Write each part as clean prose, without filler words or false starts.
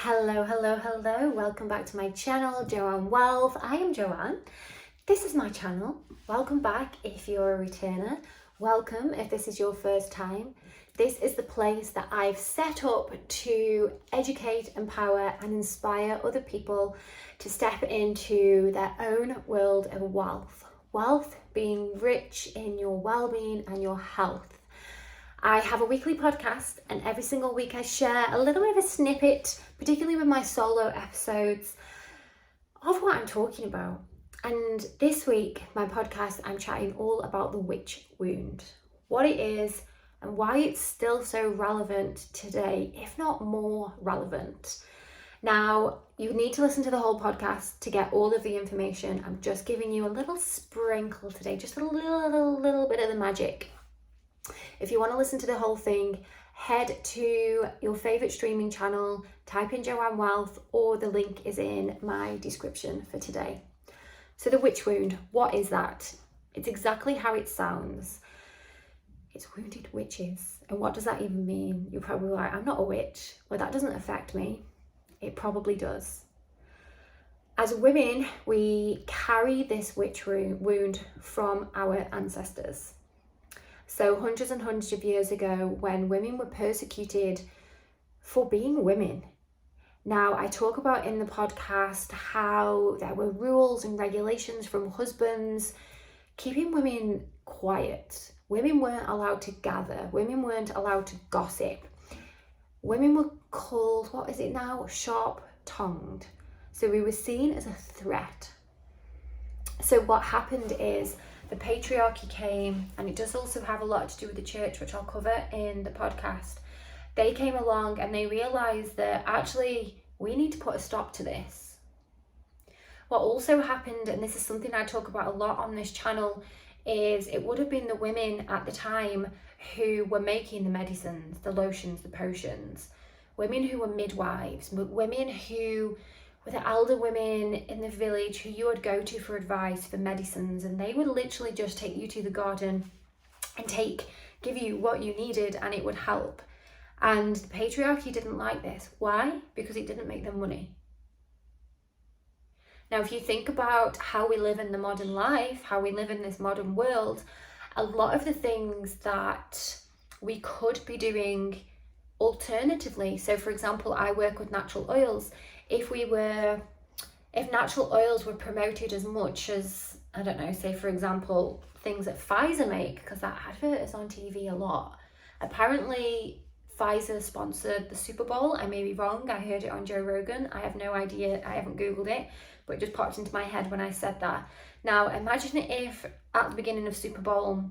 Hello. Welcome back to my channel, Joanne Wealth. I am Joanne. This is my channel. Welcome back if you're a returner. Welcome if this is your first time. This is the place that I've set up to educate, empower, and inspire other people to step into their own world of wealth. Wealth being rich in your well-being and your health. I have a weekly podcast, and every single week I share a little bit of a snippet, particularly with my solo episodes, of what I'm talking about. And this week, my podcast, I'm chatting all about the witch wound, what it is, and why it's still so relevant today, if not more relevant. Now, you need to listen to the whole podcast to get all of the information. I'm just giving you a little sprinkle today, just a little bit of the magic. If you want to listen to the whole thing, head to your favourite streaming channel, type in Joanne Wealth, or the link is in my description for today. So the witch wound, what is that? It's exactly how it sounds. It's wounded witches. And what does that even mean? You're probably like, I'm not a witch. Well, that doesn't affect me. It probably does. As women, we carry this witch wound from our ancestors. So hundreds and hundreds of years ago, when women were persecuted for being women. Now, I talk about in the podcast how there were rules and regulations from husbands keeping women quiet. Women weren't allowed to gather. Women weren't allowed to gossip. Women were called, what is it now? Sharp-tongued. So we were seen as a threat. So what happened is the patriarchy came, and it does also have a lot to do with the church, which I'll cover in the podcast. They came along and they realised that actually we need to put a stop to this. What also happened, and this is something I talk about a lot on this channel, is it would have been the women at the time who were making the medicines, the lotions, the potions, women who were midwives, women who were the elder women in the village who you would go to for advice, for medicines, and they would literally just take you to the garden and give you what you needed, and it would help. And the patriarchy didn't like this. Why? Because it didn't make them money. Now, if you think about how we live in the modern life, how we live in this modern world, a lot of the things that we could be doing alternatively. So for example, I work with natural oils. If natural oils were promoted as much as, I don't know, say for example, things that Pfizer make, because that advert is on TV a lot. Apparently Pfizer sponsored the Super Bowl. I may be wrong. I heard it on Joe Rogan. I have no idea. I haven't Googled it, but it just popped into my head when I said that. Now, imagine if at the beginning of Super Bowl,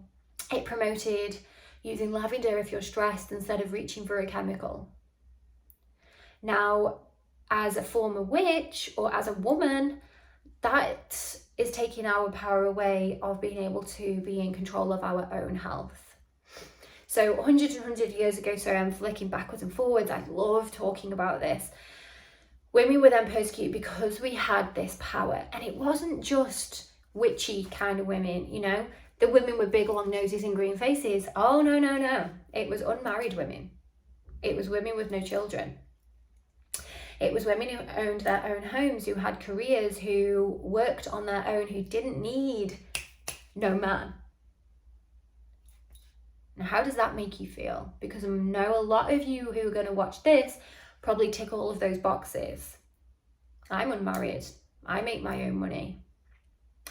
it promoted using lavender if you're stressed instead of reaching for a chemical. Now, as a former witch or as a woman, that is taking our power away of being able to be in control of our own health. So hundreds and hundreds of years ago, sorry, I'm flicking backwards and forwards. I love talking about this. Women were then persecuted because we had this power, and it wasn't just witchy kind of women, you know, the women with big long noses and green faces. Oh, no. It was unmarried women. It was women with no children. It was women who owned their own homes, who had careers, who worked on their own, who didn't need no man. Now, how does that make you feel? Because I know a lot of you who are going to watch this probably tick all of those boxes. I'm unmarried. I make my own money.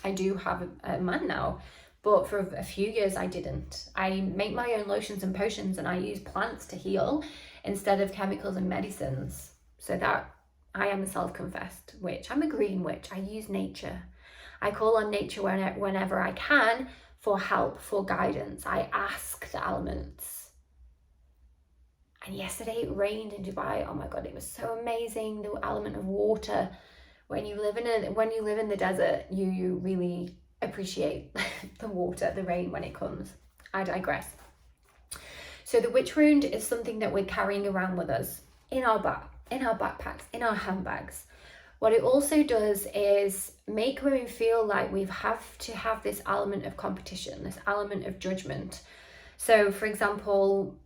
I do have a man now, but for a few years I didn't. I make my own lotions and potions, and I use plants to heal instead of chemicals and medicines. So that I am a self-confessed witch. I'm a green witch. I use nature. I call on nature whenever I can for help, for guidance. I ask the elements. And yesterday it rained in Dubai. Oh my God, it was so amazing. The element of water. When you live in the desert, you really appreciate the water, the rain when it comes. I digress. So the witch wound is something that we're carrying around with us in our backpacks, in our handbags. What it also does is make women feel like we have to have this element of competition, this element of judgment. So for example,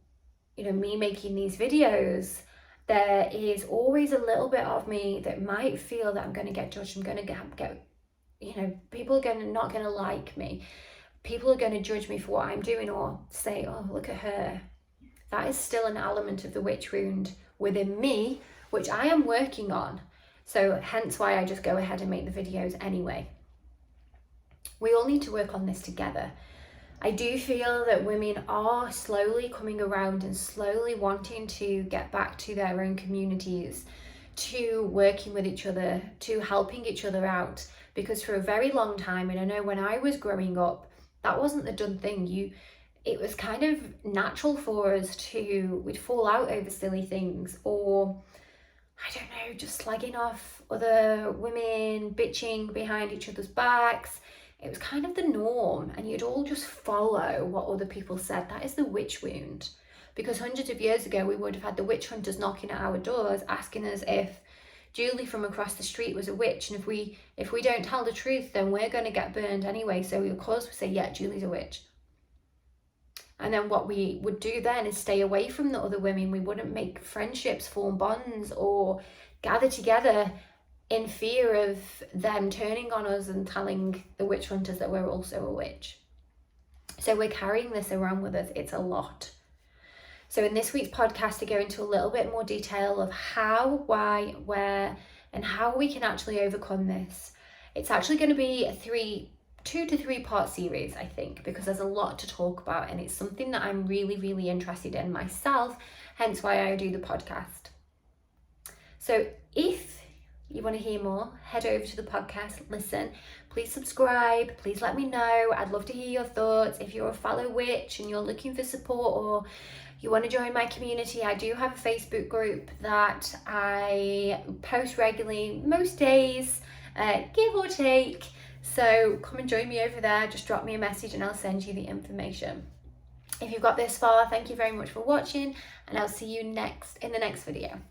you know, me making these videos, there is always a little bit of me that might feel that I'm going to get judged, I'm going to get you know, people are not going to like me, people are going to judge me for what I'm doing, or say, oh, look at her. That is still an element of the witch wound within me, which I am working on. So hence why I just go ahead and make the videos anyway. We all need to work on this together. I do feel that women are slowly coming around and slowly wanting to get back to their own communities, to working with each other, to helping each other out. Because for a very long time, and I know when I was growing up, that wasn't the done thing. It was kind of natural for us we'd fall out over silly things, or I don't know, just slagging off other women, bitching behind each other's backs. It was kind of the norm, and you'd all just follow what other people said. That is the witch wound. Because hundreds of years ago, we would have had the witch hunters knocking at our doors, asking us if Julie from across the street was a witch, and if we don't tell the truth, then we're going to get burned anyway. So of course we say, yeah, Julie's a witch. And then what we would do then is stay away from the other women. We wouldn't make friendships, form bonds, or gather together in fear of them turning on us and telling the witch hunters that we're also a witch. So we're carrying this around with us. It's a lot. So in this week's podcast, I go into a little bit more detail of how, why, where, and how we can actually overcome this. It's actually going to be a 2 to 3 part series, I think, because there's a lot to talk about, and it's something that I'm really, really interested in myself, hence why I do the podcast. So if you want to hear more, head over to the podcast, listen, please subscribe, please let me know. I'd love to hear your thoughts. If you're a fellow witch and you're looking for support, or you want to join my community, I do have a Facebook group that I post regularly, most days, give or take. So come and join me over there. Just drop me a message and I'll send you the information. If you've got this far, thank you very much for watching, and I'll see you in the next video.